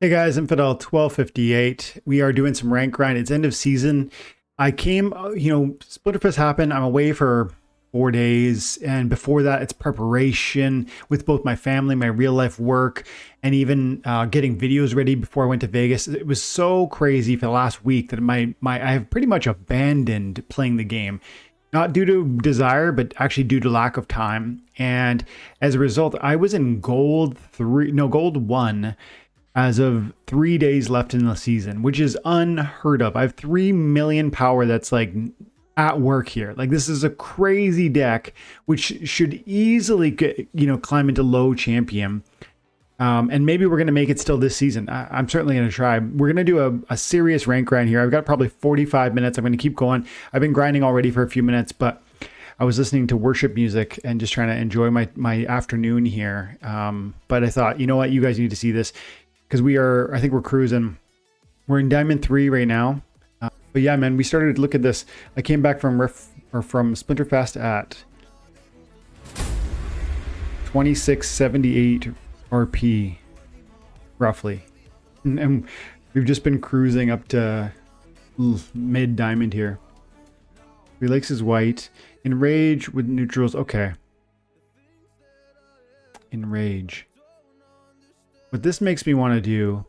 Hey guys, Infidel 1258. We are doing some rank grind. It's end of season. I came, Splinterfest happened. I'm away for 4 days. And before that, it's preparation with both my family, my real life work, and even getting videos ready before I went to Vegas. It was so crazy for the last week that I have pretty much abandoned playing the game. Not due to desire, but actually due to lack of time. And as a result, I was in gold 1 as of 3 days left in the season, which is unheard of. I have 3 million power that's like at work here. Like, this is a crazy deck, which should easily get, climb into low champion. And maybe we're going to make it still this season. I'm certainly going to try. We're going to do a serious rank grind here. I've got probably 45 minutes. I'm going to keep going. I've been grinding already for a few minutes, but I was listening to worship music and just trying to enjoy my afternoon here. But I thought, you know what? You guys need to see this. Because I think we're cruising. We're in Diamond 3 right now. But yeah, man, we started to look at this. I came back from Splinterfest at 2678 RP, roughly. And we've just been cruising up to mid Diamond here. Relix is white. Enrage with neutrals. Okay. Enrage. What this makes me want to do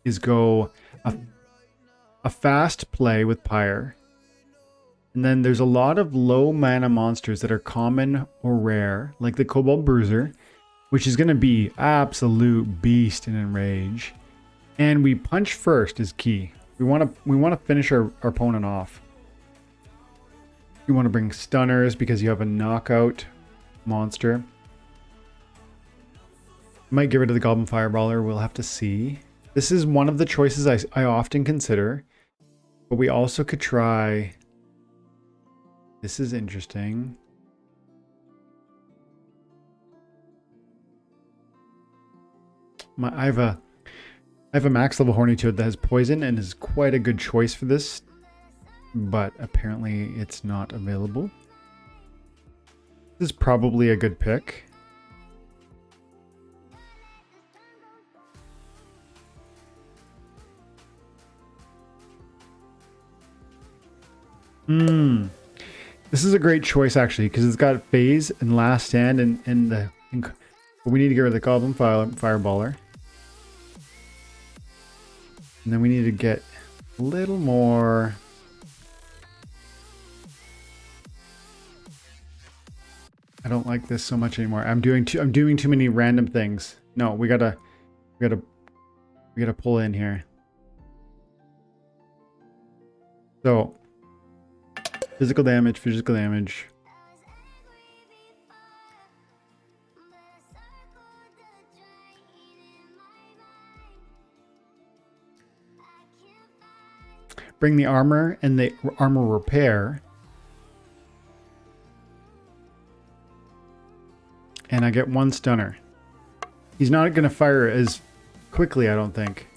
is go a fast play with Pyre. And then there's a lot of low mana monsters that are common or rare, like the Cobalt Bruiser, which is going to be absolute beast in Enrage. And we punch first is key. We want to finish our opponent off. You want to bring stunners because you have a knockout monster. Might get rid of the Goblin Fireballer. We'll have to see. This is one of the choices I often consider. But we also could try... This is interesting. I have a max level Horny Toad that has poison and is quite a good choice for this. But apparently it's not available. This is probably a good pick. This is a great choice actually, because it's got phase and last stand but we need to get rid of the Goblin Fireballer. And then we need to get a little more. I don't like this so much anymore. I'm doing too many random things. No, we gotta pull in here. So physical damage. Bring the armor and the armor repair. And I get 1 stunner. He's not going to fire as quickly, I don't think.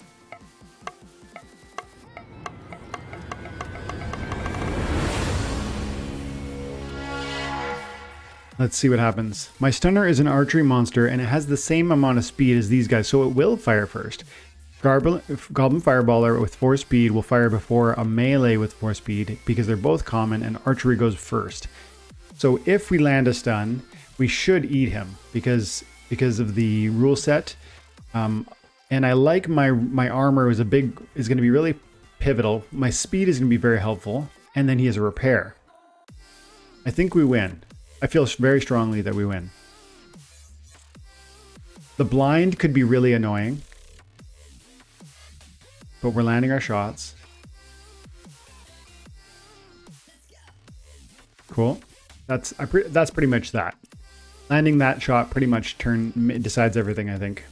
Let's see what happens. My stunner is an archery monster and it has the same amount of speed as these guys, so it will fire first. Goblin Fireballer with 4 speed will fire before a melee with 4 speed because they're both common and archery goes first. So if we land a stun, we should eat him because of the rule set. And I like my armor is going to be really pivotal. My speed is going to be very helpful, and then he has a repair. I think we win. I feel very strongly that we win. The blind could be really annoying, but we're landing our shots. Cool. That's pretty much that. Landing that shot pretty much decides everything, I think.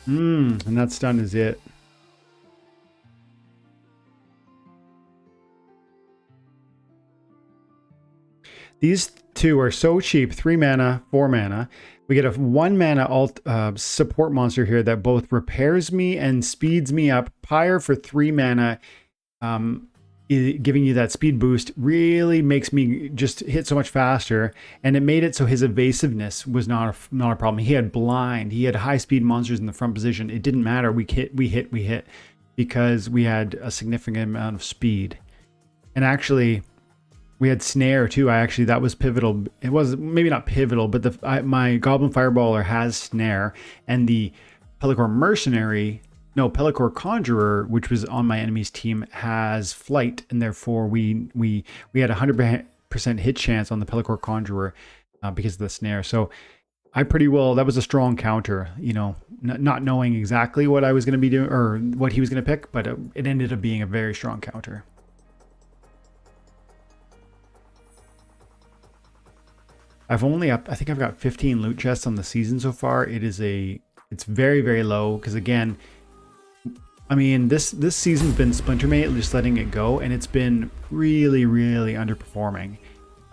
And that stun is it. These two are so cheap. 3 mana, 4 mana. We get a 1 mana support monster here that both repairs me and speeds me up. Pyre for 3 mana giving you that speed boost really makes me just hit so much faster, and it made it so his evasiveness was not a problem. He had blind, he had high speed monsters in the front position. It didn't matter. We hit because we had a significant amount of speed. And actually, we had snare too. That was pivotal. It was maybe not pivotal, but my Goblin Fireballer has snare, and the Pellicor Conjurer, which was on my enemy's team, has flight, and therefore we had 100% hit chance on the Pellicor Conjurer because of the snare. So that was a strong counter, not knowing exactly what I was going to be doing or what he was going to pick, but it ended up being a very strong counter. I think I've got 15 loot chests on the season so far. It's very, very low because, again, I mean, this season's been Splintermate, just letting it go, and it's been really, really underperforming.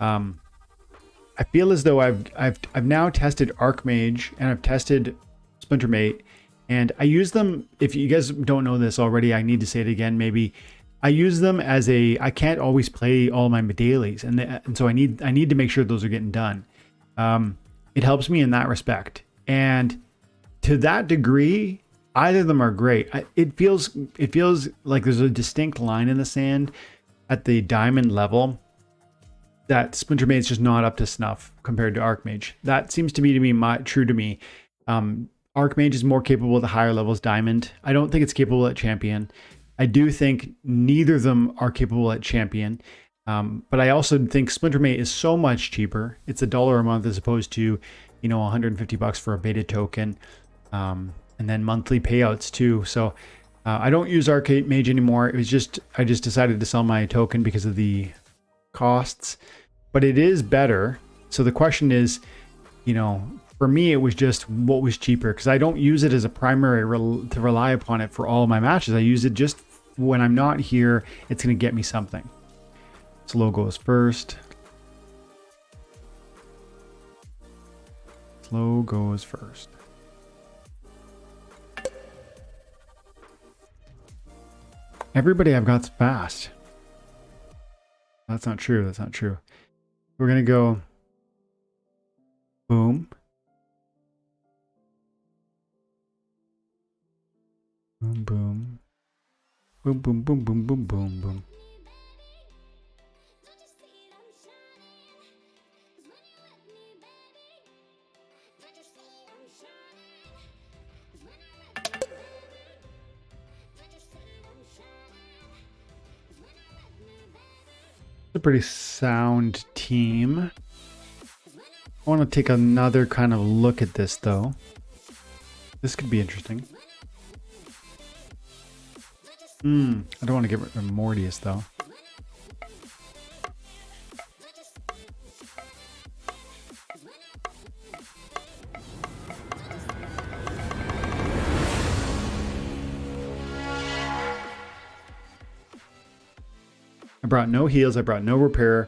I feel as though I've now tested Archmage and I've tested Splintermate, and I use them. If you guys don't know this already, I need to say it again. Maybe I use them as I can't always play all my dailies, and so I need to make sure those are getting done. It helps me in that respect, and to that degree, either of them are great. It feels like there's a distinct line in the sand at the diamond level that Splintermate's just not up to snuff compared to Archmage. That seems to be true to me. Archmage is more capable at the higher levels. Diamond, I don't think it's capable at Champion. I do think neither of them are capable at Champion. But I also think Splintermate is so much cheaper. It's $1 a month as opposed to, $150 for a beta token. And then monthly payouts too. So I don't use Archmage anymore. I just decided to sell my token because of the costs. But it is better. So the question is, for me, it was just what was cheaper, because I don't use it as a primary to rely upon it for all my matches. I use it just when I'm not here. It's going to get me something. Slow goes first. Slow goes first. Everybody I've got's fast. That's not true. That's not true. We're going to go boom. Boom, boom. Boom, boom, boom, boom, boom, boom, boom. A pretty sound team. I want to take another kind of look at this though. This could be interesting. I don't want to get rid of Mortius though. I brought no heals, I brought no repair.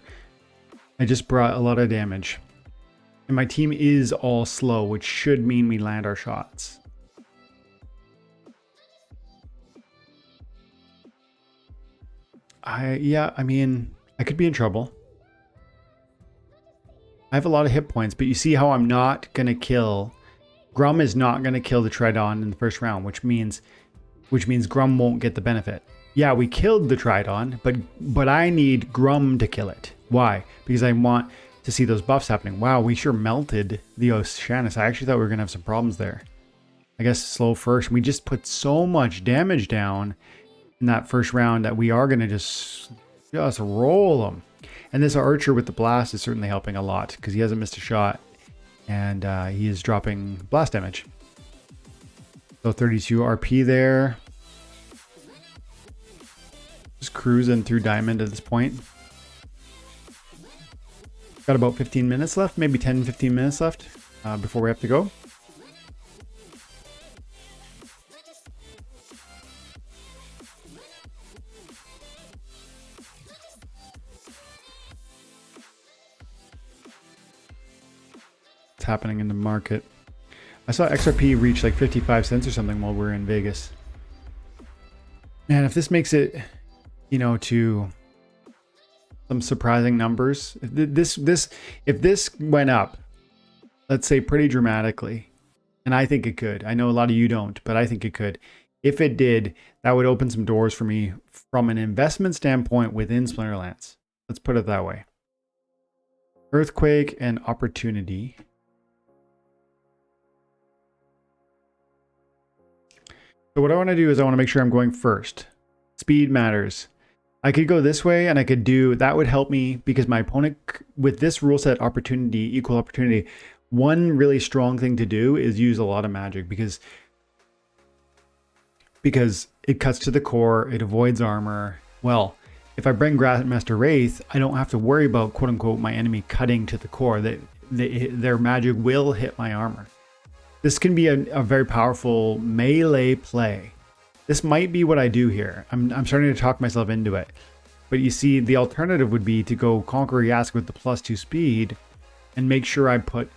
I just brought a lot of damage. And my team is all slow, which should mean we land our shots. I mean, I could be in trouble. I have a lot of hit points, but you see how I'm not going to kill. Grum is not going to kill the Tridon in the first round, which means Grum won't get the benefit. Yeah, we killed the Tridon, but I need Grum to kill it. Why? Because I want to see those buffs happening. Wow, we sure melted the Oceanus. I actually thought we were going to have some problems there. I guess slow first. We just put so much damage down in that first round that we are going to just roll them. And this Archer with the blast is certainly helping a lot because he hasn't missed a shot. And he is dropping blast damage. So 32 RP there. Just cruising through Diamond at this point. Got about 15 minutes left, maybe 10-15 minutes left before we have to go. What's happening in the market? I saw XRP reach like 55 cents or something while we were in Vegas. Man, if this makes it, to some surprising numbers. If this went up, let's say pretty dramatically, and I think it could. I know a lot of you don't, but I think it could. If it did, that would open some doors for me from an investment standpoint within Splinterlands. Let's put it that way. Earthquake and opportunity. So what I want to do is I want to make sure I'm going first. Speed matters. I could go this way and I could do, that would help me because my opponent, with this rule set, opportunity, equal opportunity, one really strong thing to do is use a lot of magic because it cuts to the core, it avoids armor. Well, if I bring Grandmaster Wraith, I don't have to worry about quote unquote my enemy cutting to the core. Their magic will hit my armor. This can be a very powerful melee play. This might be what I do here. I'm starting to talk myself into it. But you see, the alternative would be to go Conqueror Yask with the +2 speed and make sure I put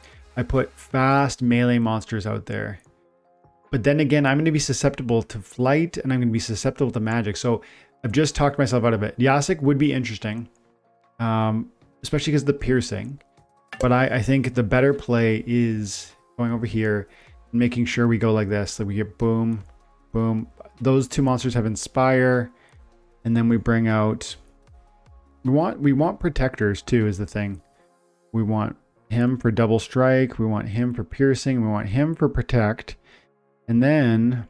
fast melee monsters out there. But then again, I'm going to be susceptible to flight and I'm going to be susceptible to magic. So I've just talked myself out of it. Yasik would be interesting, especially because of the piercing. But I think the better play is going over here and making sure we go like this. So we get boom, boom. Those two monsters have Inspire. And then we bring out... We want protectors too is the thing. We want him for double strike. We want him for piercing. We want him for protect. And then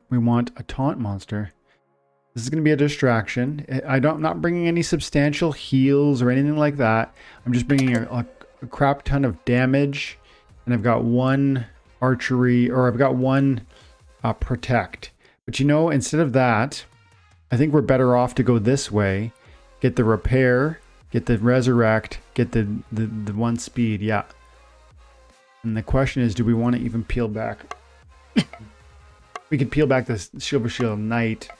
we want a taunt monster. This is going to be a distraction. I'm not bringing any substantial heals or anything like that. I'm just bringing a crap ton of damage. And I've got one archery, or I've got one protect. But you know, instead of that, I think we're better off to go this way. Get the repair, get the resurrect, get the one speed. Yeah. And the question is, do we want to even peel back? We could peel back the Silver Shield Knight.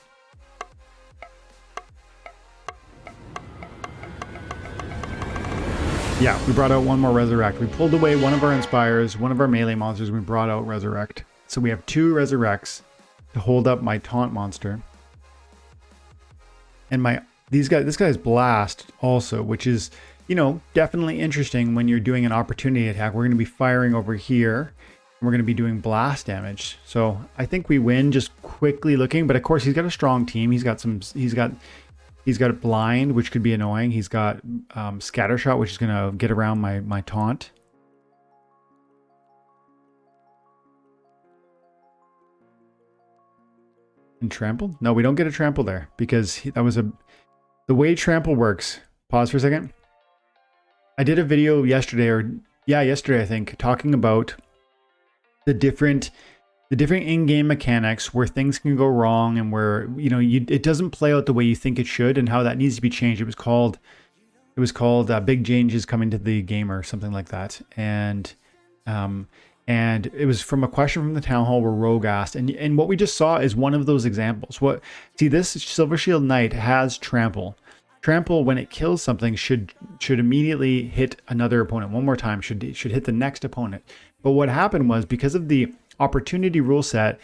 Yeah, we brought out one more Resurrect. We pulled away one of our Inspires, one of our melee monsters. We brought out Resurrect. So we have 2 Resurrects to hold up my taunt monster. And this guy's Blast also, which is, you know, definitely interesting when you're doing an opportunity attack. We're going to be firing over here. And we're going to be doing blast damage. So I think we win just quickly looking. But of course, he's got a strong team. He's got Blind, which could be annoying. He's got Scattershot, which is going to get around my taunt. And Trample? No, we don't get a Trample there because that was the way Trample works. Pause for a second. I did a video yesterday, yesterday I think, talking about the different in-game mechanics where things can go wrong and where, you know, it doesn't play out the way you think it should and how that needs to be changed. It was called Big Changes Coming to the Game or something like that. And it was from a question from the town hall where Rogue asked, and what we just saw is one of those examples. This Silver Shield Knight has Trample. Trample, when it kills something, should immediately hit another opponent one more time. Should hit the next opponent. But what happened was, because of the opportunity rule set,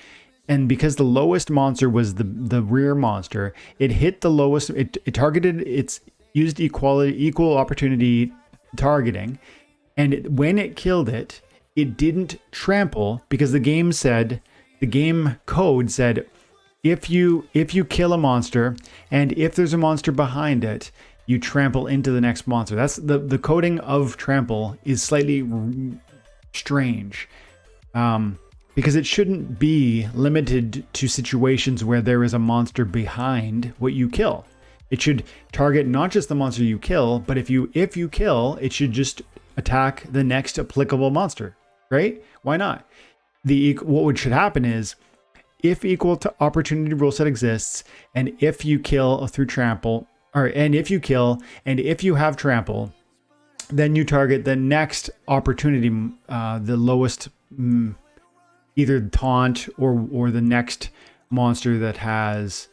and because the lowest monster was the rear monster, it hit the lowest. It targeted. It's used equal opportunity targeting, and when it killed it, it didn't trample because the game code said, if you kill a monster and if there's a monster behind it, you trample into the next monster. That's the coding of trample is slightly strange, because it shouldn't be limited to situations where there is a monster behind what you kill. It should target not just the monster you kill, but if you kill, it should just attack the next applicable monster, right? Why not? What should happen is, if equal to opportunity rule set exists, and if you kill through trample, and if you have trample, then you target the next opportunity, the lowest, either taunt or the next monster that has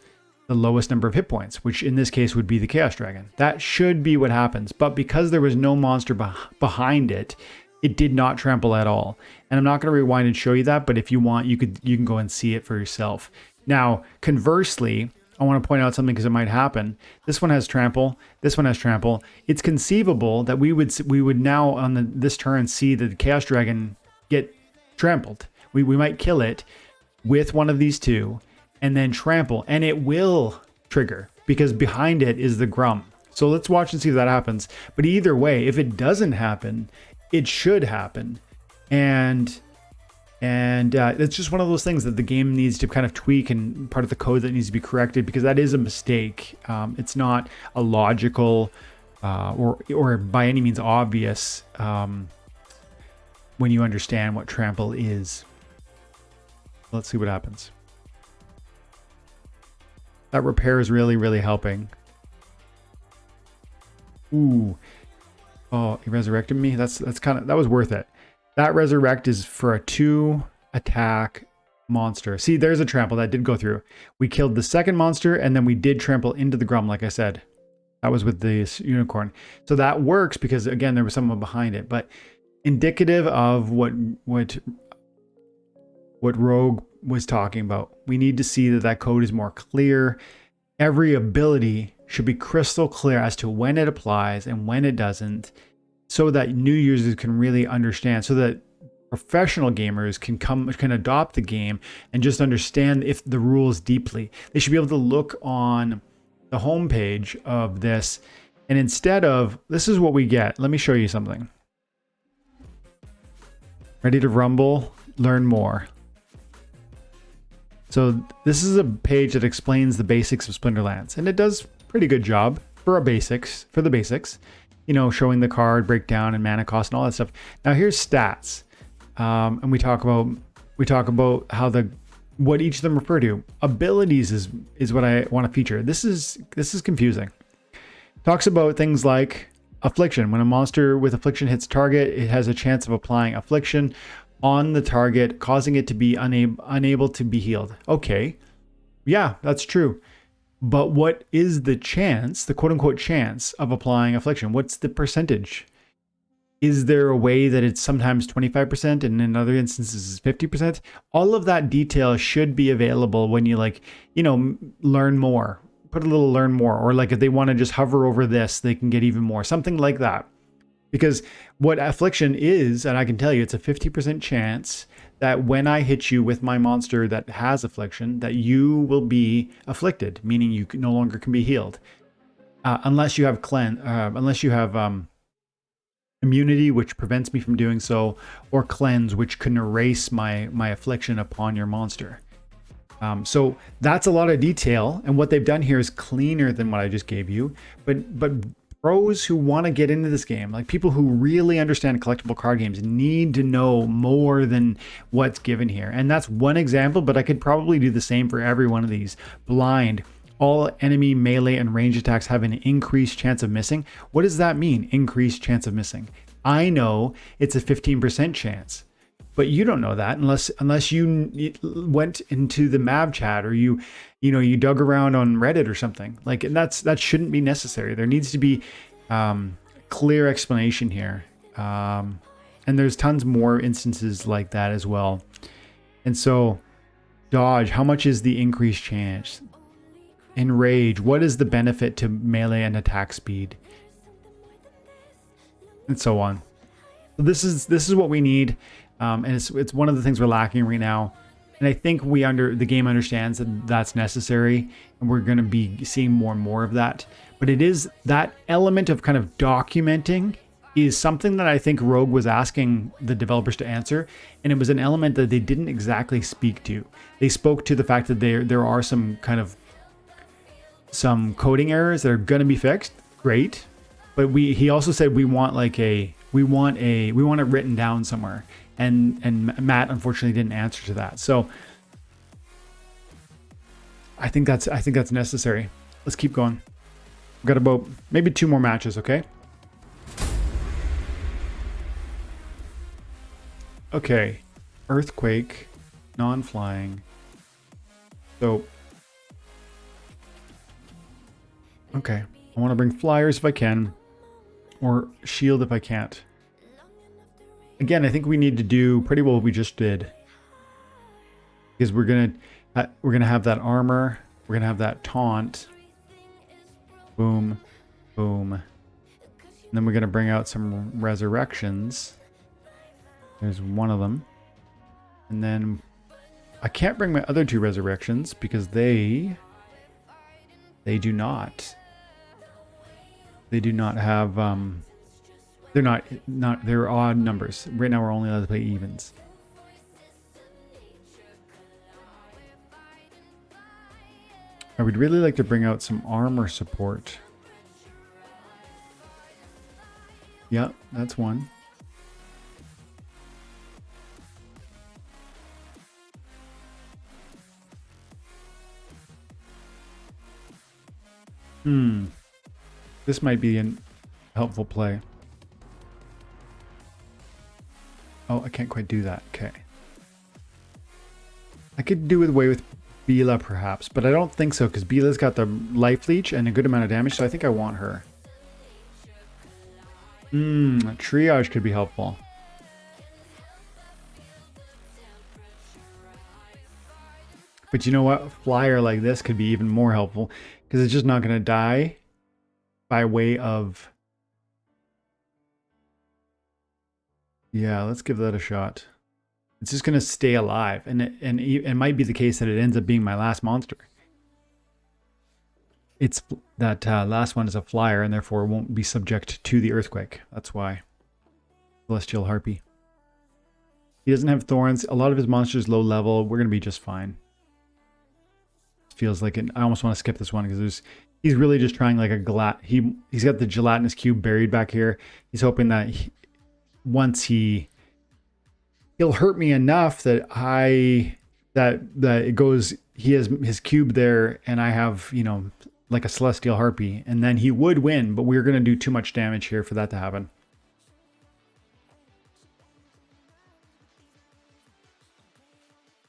the lowest number of hit points, which in this case would be the Chaos Dragon. That should be what happens. But because there was no monster behind it, it did not trample at all. And I'm not going to rewind and show you that, but if you want, you can go and see it for yourself. Now, conversely, I want to point out something because it might happen. This one has trample. This one has trample. It's conceivable that we would now on this turn see the Chaos Dragon get trampled. We might kill it with one of these two and then trample, and it will trigger because behind it is the Grum. So let's watch and see if that happens. But either way, if it doesn't happen, it should happen. And it's just one of those things that the game needs to kind of tweak, and part of the code that needs to be corrected, because that is a mistake. It's not a logical or by any means obvious when you understand what trample is. Let's see what happens. That repair is really, really helping. Ooh. Oh, he resurrected me. That was worth it. That resurrect is for a 2 attack monster. See, there's a trample that did go through. We killed the second monster and then we did trample into the Grum, like I said. That was with this unicorn. So that works because, again, there was someone behind it. But indicative of what Rogue was talking about. We need to see that code is more clear. Every ability should be crystal clear as to when it applies and when it doesn't, so that new users can really understand, so that professional gamers can adopt the game and just understand if the rules deeply. They should be able to look on the homepage of this, and instead of, this is what we get. Let me show you something. Ready to rumble, learn more. So this is a page that explains the basics of Splinterlands, and it does a pretty good job for the basics. You know, showing the card breakdown and mana cost and all that stuff. Now here's stats, and we talk about how what each of them refer to. Abilities is what I want to feature. This is confusing. Talks about things like affliction. When a monster with affliction hits target, it has a chance of applying affliction on the target, causing it to be unable to be healed. Okay, yeah, that's true. But what is the chance, the quote-unquote chance of applying affliction? What's the percentage? Is there a way that it's sometimes 25% and in other instances 50%? All of that detail should be available when you learn more. Put a little learn more, or like if they want to just hover over this, they can get even more. Something like that. Because what affliction is, and I can tell you, it's a 50% chance that when I hit you with my monster that has affliction, that you will be afflicted, meaning you no longer can be healed, unless you have immunity, which prevents me from doing so, or cleanse, which can erase my affliction upon your monster. So that's a lot of detail, and what they've done here is cleaner than what I just gave you, but pros who want to get into this game, like people who really understand collectible card games, need to know more than what's given here. And that's one example, but I could probably do the same for every one of these. Blind. All enemy melee and range attacks have an increased chance of missing. What does that mean? Increased chance of missing. I know it's a 15% chance, but you don't know that unless you went into the Mav chat, or you dug around on Reddit or something. And that shouldn't be necessary. There needs to be clear explanation here, and there's tons more instances like that as well. And so, dodge. How much is the increased chance? Enrage. What is the benefit to melee and attack speed? And so on. So this is what we need, and it's one of the things we're lacking right now. And I think the game understands that that's necessary, and we're going to be seeing more and more of that. But it is that element of kind of documenting is something that I think Rogue was asking the developers to answer, and it was an element that they didn't exactly speak to. They spoke to the fact that there are some coding errors that are going to be fixed. Great, but he also said we want it written down somewhere. And Matt unfortunately didn't answer to that. So I think that's necessary. Let's keep going. We've got about maybe 2 more matches, okay? Okay. Earthquake, non-flying. So okay. I want to bring flyers if I can, or shield if I can't. Again, I think we need to do pretty well what we just did, because we're gonna have that armor. We're going to have that taunt. Boom, boom. And then we're going to bring out some resurrections. There's one of them. And then I can't bring my other two resurrections because they do not. They do not have they're odd numbers. Right now we're only allowed to play evens. I would really like to bring out some armor support. Yep, that's one. This might be a helpful play. Oh, I can't quite do that. Okay. I could do away with Bila perhaps, but I don't think so because Bila's got the life leech and a good amount of damage, so I think I want her. Triage could be helpful. But you know what? Flyer like this could be even more helpful because it's just not going to die by way of... Yeah, let's give that a shot. It's just going to stay alive, and it might be the case that it ends up being my last monster. It's that last one is a flyer, and therefore won't be subject to the earthquake. That's why. Celestial Harpy. He doesn't have thorns. A lot of his monsters low level. We're going to be just fine. Feels like it. I almost want to skip this one because he's really just trying like a he's got the gelatinous cube buried back here. He's hoping that once he'll hurt me enough that it goes, he has his cube there and I have, you know, like a Celestial Harpy, and then he would win, but we're going to do too much damage here for that to happen.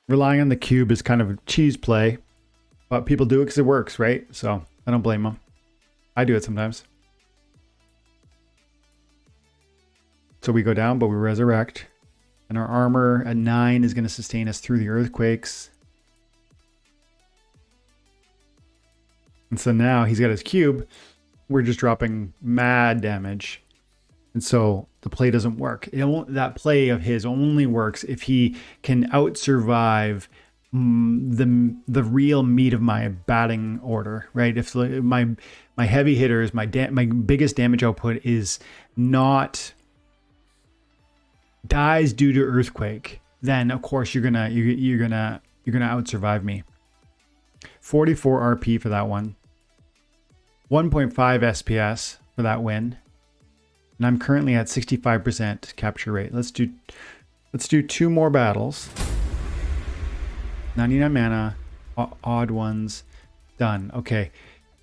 Relying on the cube is kind of a cheese play, but people do it because it works, right? So I don't blame them. I do it sometimes. So we go down, but we resurrect. And our armor at 9 is going to sustain us through the earthquakes. And so now he's got his cube. We're just dropping mad damage. And so the play doesn't work. That play of his only works if he can out-survive the real meat of my batting order, right? If my heavy hitters, my biggest damage output is not dies due to earthquake, then of course you're gonna out-survive me. 44 RP for that one. 1.5 SPS for that win. And I'm currently at 65% capture rate. Let's do 2 more battles. 99 mana, odd ones, done. Okay,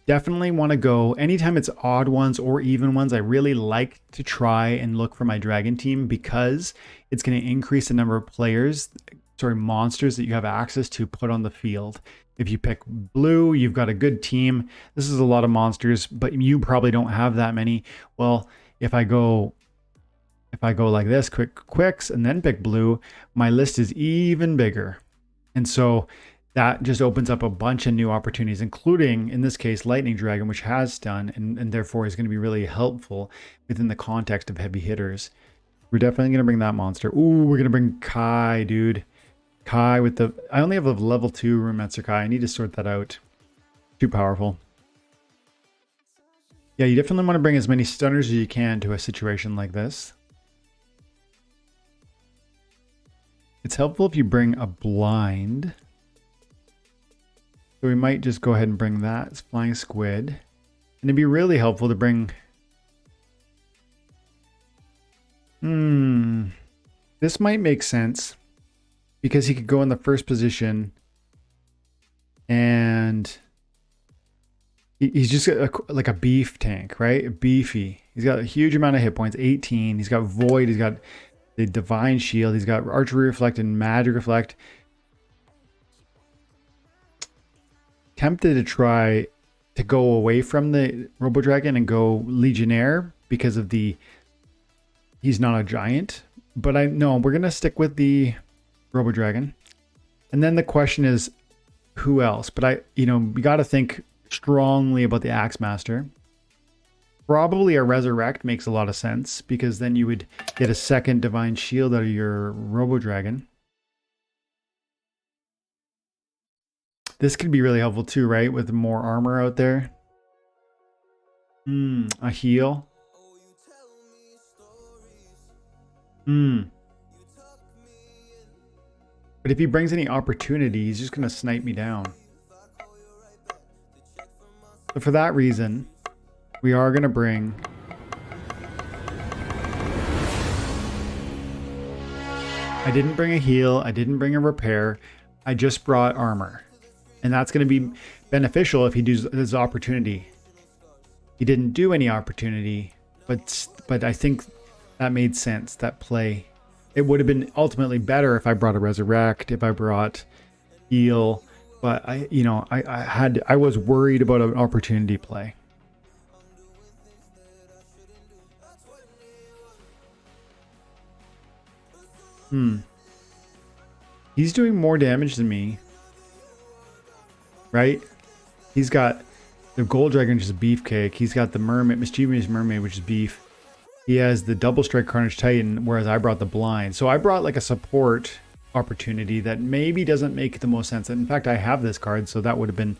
definitely want to go, anytime it's odd ones or even ones, I really like to try and look for my dragon team because it's going to increase the number of monsters that you have access to put on the field. If you pick blue, you've got a good team. This is a lot of monsters, but you probably don't have that many. Well, if I go like this, quicks, and then pick blue, my list is even bigger. And so that just opens up a bunch of new opportunities, including, in this case, Lightning Dragon, which has stun, and therefore is going to be really helpful within the context of heavy hitters. We're definitely going to bring that monster. Ooh, we're going to bring Kai, dude. Kai with the... I only have a level 2 Rumetzer Kai. I need to sort that out. Too powerful. Yeah, you definitely want to bring as many stunners as you can to a situation like this. It's helpful if you bring a blind. So we might just go ahead and bring that. It's Flying Squid. And it'd be really helpful to bring... This might make sense. Because he could go in the first position. And... He's just like a beef tank, right? Beefy. He's got a huge amount of hit points. 18. He's got Void. He's got the Divine Shield. He's got Archery Reflect and Magic Reflect. Tempted to try to go away from the Robo Dragon and go Legionnaire because of he's not a giant. But no, we're going to stick with the Robo Dragon. And then the question is, Who else? But we got to think strongly about the Axe Master. Probably a Resurrect makes a lot of sense because then you would get a second Divine Shield out of your Robo Dragon. This could be really helpful too, right? With more armor out there. A heal. But if he brings any opportunity, he's just going to snipe me down. So for that reason, we are going to bring... I didn't bring a heal. I didn't bring a repair. I just brought armor. And that's going to be beneficial if he does his opportunity. He didn't do any opportunity, but I think that made sense, that play. It would have been ultimately better if I brought a Resurrect, if I brought heal, but I was worried about an opportunity play. He's doing more damage than me. Right? He's got the Gold Dragon, which is Beefcake. He's got the Mermaid, Mischievous Mermaid, which is beef. He has the Double Strike Carnage Titan, whereas I brought the Blind. So I brought like a support opportunity that maybe doesn't make the most sense. In fact, I have this card, so that would have been,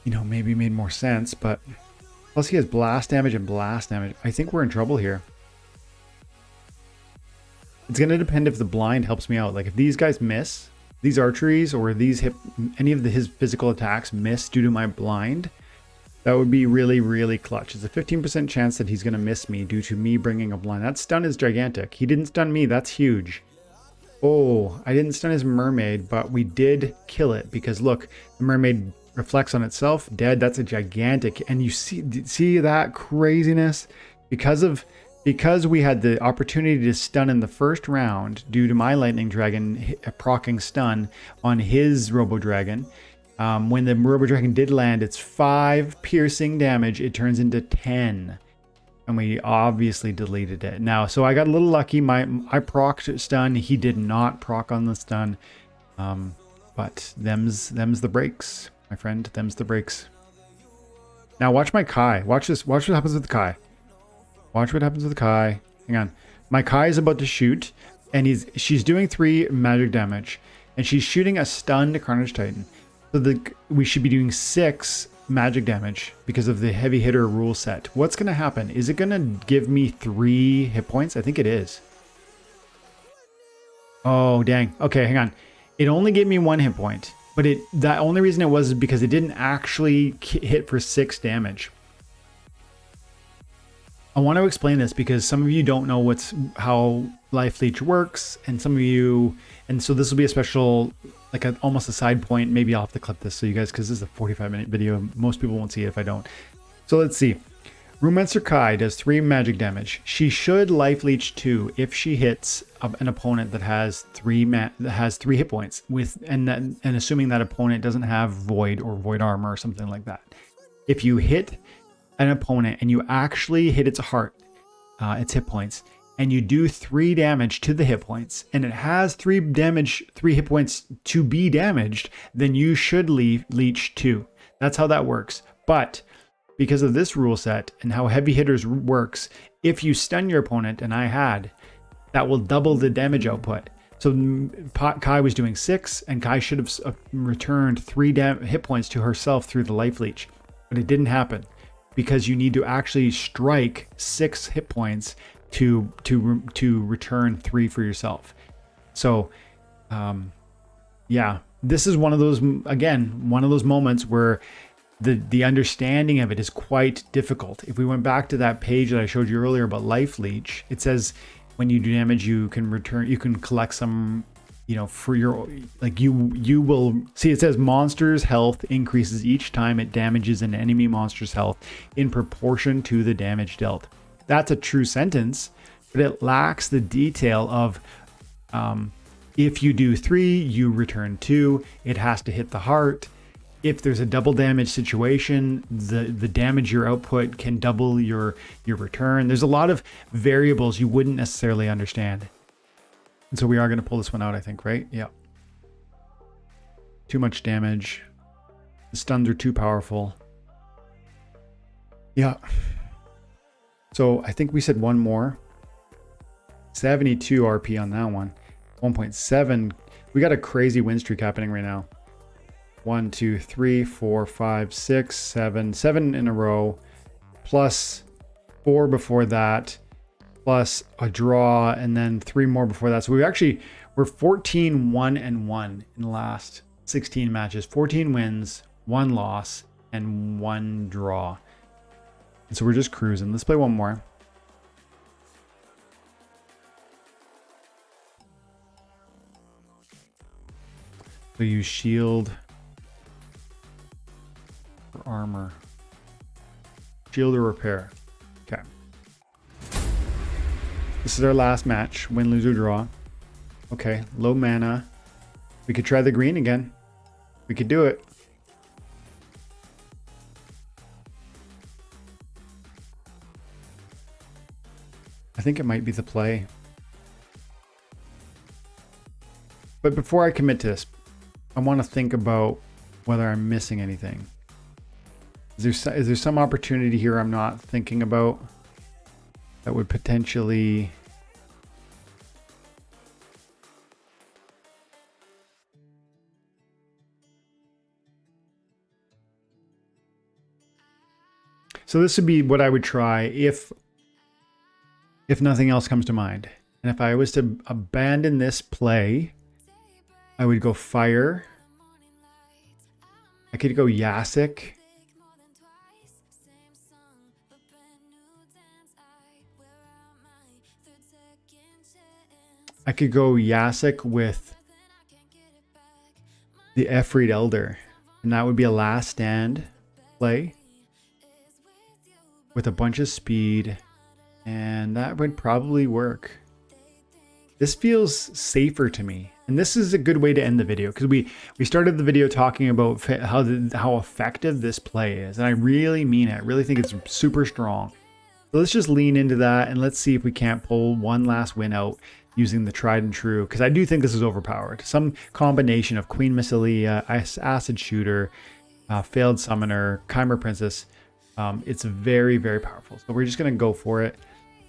maybe made more sense. But plus he has blast damage and blast damage. I think we're in trouble here. It's going to depend if the Blind helps me out. Like if these guys miss, these archeries or any of his physical attacks miss due to my Blind, that would be really, really clutch. It's a 15% chance that he's going to miss me due to me bringing a Blind. That stun is gigantic. He didn't stun me. That's huge. Oh, I didn't stun his Mermaid, but we did kill it because look, the Mermaid reflects on itself. Dead. That's a gigantic. And you see that craziness? Because we had the opportunity to stun in the first round due to my Lightning Dragon proccing stun on his Robo Dragon. When the Robo Dragon did land, it's 5 piercing damage. It turns into 10. And we obviously deleted it. Now, so I got a little lucky. I procced stun. He did not proc on the stun. But them's the breaks, my friend. Them's the breaks. Now watch my Kai. Watch this. Watch what happens with Kai. Watch what happens with Kai. Hang on. My Kai is about to shoot, and she's doing 3 magic damage, and she's shooting a stunned Carnage Titan. So we should be doing 6 magic damage because of the heavy hitter rule set. What's going to happen? Is it going to give me 3 hit points? I think it is. Oh, dang. Okay, hang on. It only gave me 1 hit point, but the only reason it was is because it didn't actually hit for 6 damage. I want to explain this because some of you don't know how Life Leech works, and some of you, and so this will be a special, like almost a side point. Maybe I'll have to clip this so you guys, because this is a 45-minute video. Most people won't see it if I don't. So let's see. Runemancer Kai does 3 magic damage. She should Life Leech 2 if she hits an opponent that has 3 hit points and assuming that opponent doesn't have Void or Void Armor or something like that. If you hit an opponent and you actually hit its heart, its hit points, and you do 3 damage to the hit points, and it has 3 hit points to be damaged, then you should leech 2. That's how that works. But because of this rule set and how heavy hitters works, if you stun your opponent, and I had, that will double the damage output. So Kai was doing 6, and Kai should have returned 3 hit points to herself through the Life Leech, but it didn't happen. Because you need to actually strike 6 hit points to return 3 for yourself. So, yeah, this is one of those moments where the understanding of it is quite difficult. If we went back to that page that I showed you earlier about Life Leech, it says when you do damage, you can collect some, for your, like you will see, it says monster's health increases each time it damages an enemy monster's health in proportion to the damage dealt. That's a true sentence, but it lacks the detail of if you do 3, you return 2. It has to hit the heart. If there's a double damage situation, the damage your output can double your return. There's a lot of variables you wouldn't necessarily understand. And so we are going to pull this one out, I think, right? Yeah. Too much damage. The stuns are too powerful. Yeah. So I think we said one more. 72 RP on that one. 1.7. We got a crazy win streak happening right now. 1, 2, 3, 4, 5, 6, 7. 7 in a row. Plus 4 before that. Plus a draw. And then 3 more before that. So we're 14, 1, and 1 in the last 16 matches. 14 wins, 1 loss, and 1 draw. And so we're just cruising. Let's play one more. So use shield or armor. Shield or repair. Okay. This is our last match. Win, lose, or draw. Okay. Low mana. We could try the green again. We could do it. I think it might be the play. But before I commit to this, I want to think about whether I'm missing anything. Is there some opportunity here I'm not thinking about that would potentially... So this would be what I would try if nothing else comes to mind. And if I was to abandon this play, I would go fire. I could go Yasik. I could go Yasik with the Efreet Elder. And that would be a last stand play with a bunch of speed. And that would probably work. This feels safer to me. And this is a good way to end the video, because we started the video talking about how effective this play is. And I really mean it. I really think it's super strong. So let's just lean into that and let's see if we can't pull one last win out using the tried and true, because I do think this is overpowered. Some combination of Queen Massilia, Acid Shooter, Failed Summoner, Chimera Princess. It's very, very powerful. So we're just going to go for it.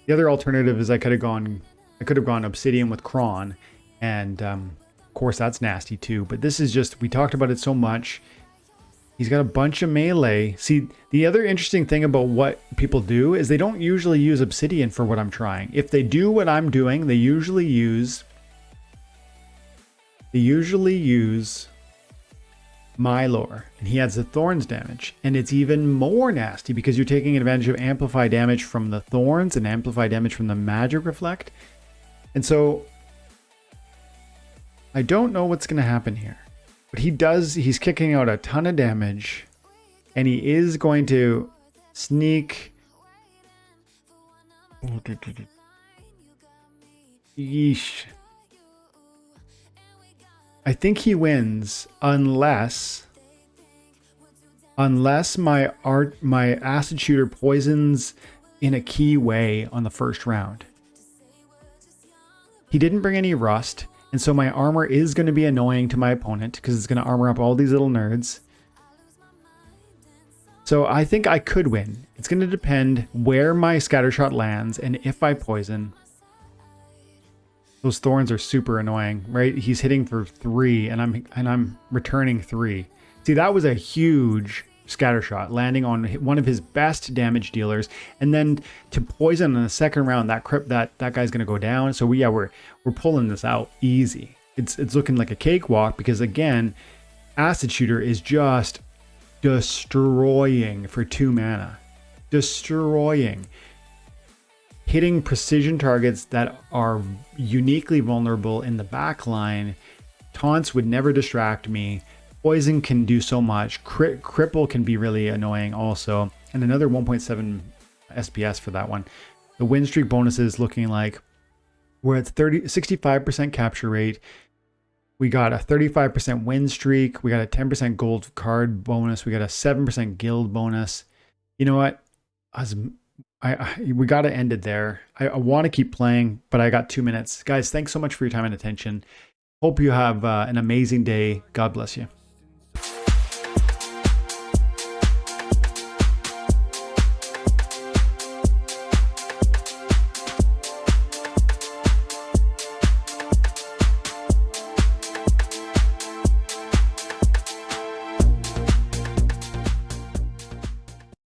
The other alternative is I could have gone Obsidian with Kron, and of course that's nasty too. But this is just, we talked about it so much. He's got a bunch of melee. See, the other interesting thing about what people do is they don't usually use Obsidian for what I'm trying. If they do what I'm doing, they usually use Mylor, and he adds the Thorns damage, and it's even more nasty because you're taking advantage of amplify damage from the Thorns and amplify damage from the Magic Reflect. And so I don't know what's going to happen here, but he's kicking out a ton of damage, and he is going to sneak. Yeesh. I think he wins unless my Acid Shooter poisons in a key way on the first round. He didn't bring any rust, and so my armor is going to be annoying to my opponent because it's going to armor up all these little nerds. So I think I could win. It's going to depend where my Scattershot lands and if I poison. Those Thorns are super annoying, right? He's hitting for 3 and I'm returning 3. See, that was a huge Scattershot, landing on one of his best damage dealers, and then to poison in the second round, that guy's gonna go down. So we're pulling this out easy. It's looking like a cakewalk because again, Acid Shooter is just destroying for 2 mana. Destroying. Hitting precision targets that are uniquely vulnerable in the back line. Taunts would never distract me. Poison can do so much. Cripple can be really annoying also. And another 1.7 SPS for that one. The win streak bonuses looking like we're at 65% capture rate. We got a 35% win streak. We got a 10% gold card bonus. We got a 7% guild bonus. You know what? We got to end it there. I want to keep playing, but I got 2 minutes. Guys, thanks so much for your time and attention. Hope you have an amazing day. God bless you.